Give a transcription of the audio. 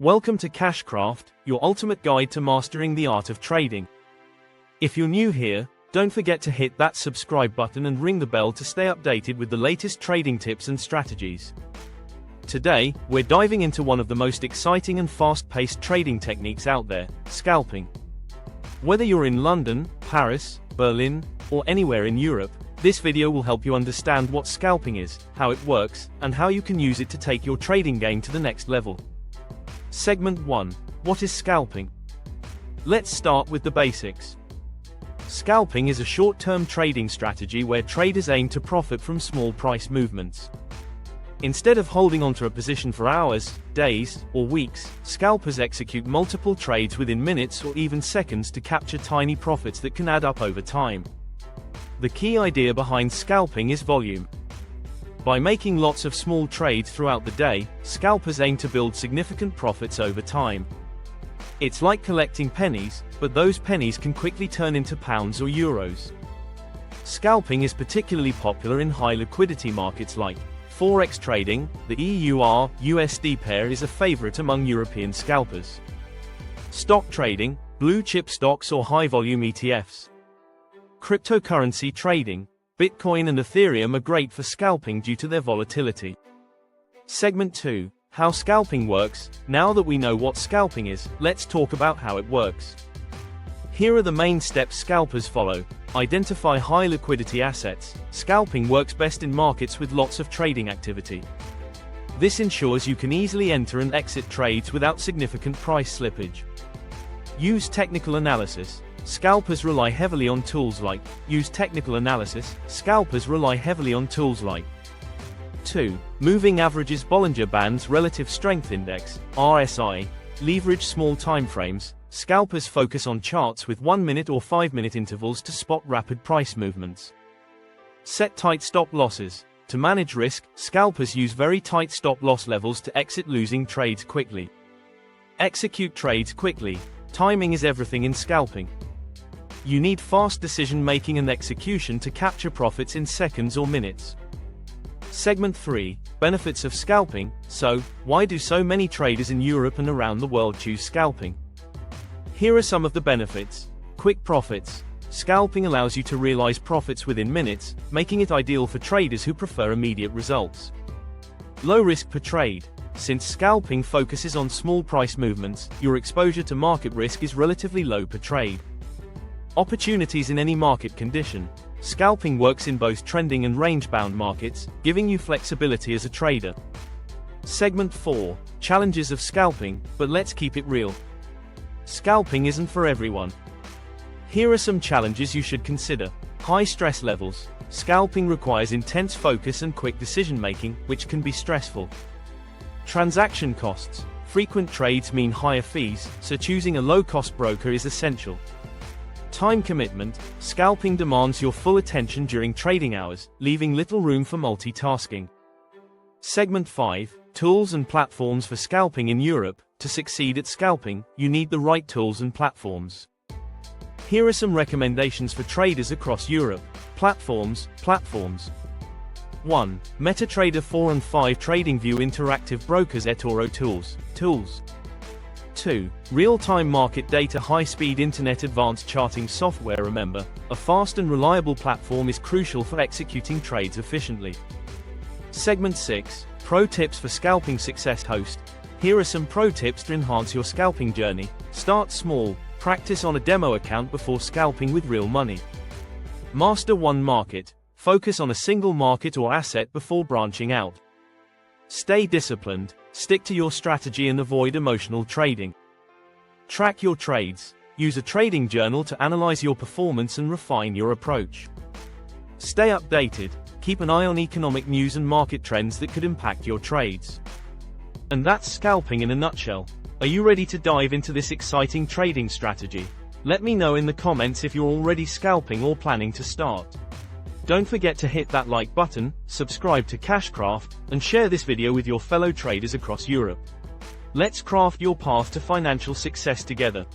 Welcome to Cashcraft, your ultimate guide to mastering the art of trading. If you're new here, don't forget to hit that subscribe button and ring the bell to stay updated with the latest trading tips and strategies. Today, we're diving into one of the most exciting and fast-paced trading techniques out there, scalping. Whether you're in London, Paris, Berlin, or anywhere in Europe, this video will help you understand what scalping is, how it works, and how you can use it to take your trading game to the next level. Segment 1. What is scalping? Let's start with the basics. Scalping is a short-term trading strategy where traders aim to profit from small price movements. Instead of holding onto a position for hours, days, or weeks, scalpers execute multiple trades within minutes or even seconds to capture tiny profits that can add up over time. The key idea behind scalping is volume. By making lots of small trades throughout the day, scalpers aim to build significant profits over time. It's like collecting pennies, but those pennies can quickly turn into pounds or euros. Scalping is particularly popular in high liquidity markets like Forex trading. The EUR-USD pair is a favorite among European scalpers. Stock trading, blue chip stocks or high volume ETFs. Cryptocurrency trading, Bitcoin and Ethereum are great for scalping due to their volatility. Segment 2. How scalping works. Now that we know what scalping is, let's talk about how it works. Here are the main steps scalpers follow. Identify high liquidity assets. Scalping works best in markets with lots of trading activity. This ensures you can easily enter and exit trades without significant price slippage. Use technical analysis. Scalpers rely heavily on tools like 2. Moving Averages, Bollinger Bands, Relative Strength Index (RSI). Leverage small timeframes. Scalpers focus on charts with 1-minute or 5-minute intervals to spot rapid price movements. Set tight stop losses. To manage risk, scalpers use very tight stop loss levels to exit losing trades quickly. Execute trades quickly. Timing is everything in scalping. You need fast decision-making and execution to capture profits in seconds or minutes. Segment 3. Benefits of scalping. So, why do so many traders in Europe and around the world choose scalping? Here are some of the benefits. Quick profits. Scalping allows you to realize profits within minutes, making it ideal for traders who prefer immediate results. Low risk per trade. Since scalping focuses on small price movements, your exposure to market risk is relatively low per trade. Opportunities in any market condition. Scalping works in both trending and range-bound markets, giving you flexibility as a trader. Segment 4. Challenges of scalping, but let's keep it real. Scalping isn't for everyone. Here are some challenges you should consider. High stress levels. Scalping requires intense focus and quick decision-making, which can be stressful. Transaction costs. Frequent trades mean higher fees, so choosing a low-cost broker is essential. Time commitment. Scalping demands your full attention during trading hours, leaving little room for multitasking. Segment 5. Tools and platforms for scalping in Europe. To succeed at scalping, you need the right tools and platforms. Here are some recommendations for traders across Europe. Platforms. 1. MetaTrader 4 and 5 TradingView Interactive Brokers eToro Tools. 2. Real-time market data high-speed internet advanced charting software. Remember, a fast and reliable platform is crucial for executing trades efficiently. Segment 6. Pro Tips for Scalping Success. Host. Here are some pro tips to enhance your scalping journey. Start small. Practice on a demo account before scalping with real money. Master one market. Focus on a single market or asset before branching out. Stay disciplined. Stick to your strategy and avoid emotional trading. Track your trades. Use a trading journal to analyze your performance and refine your approach. Stay updated. Keep an eye on economic news and market trends that could impact your trades. And that's scalping in a nutshell. Are you ready to dive into this exciting trading strategy? Let me know in the comments if you're already scalping or planning to start. Don't forget to hit that like button, subscribe to Cashcraft, and share this video with your fellow traders across Europe. Let's craft your path to financial success together.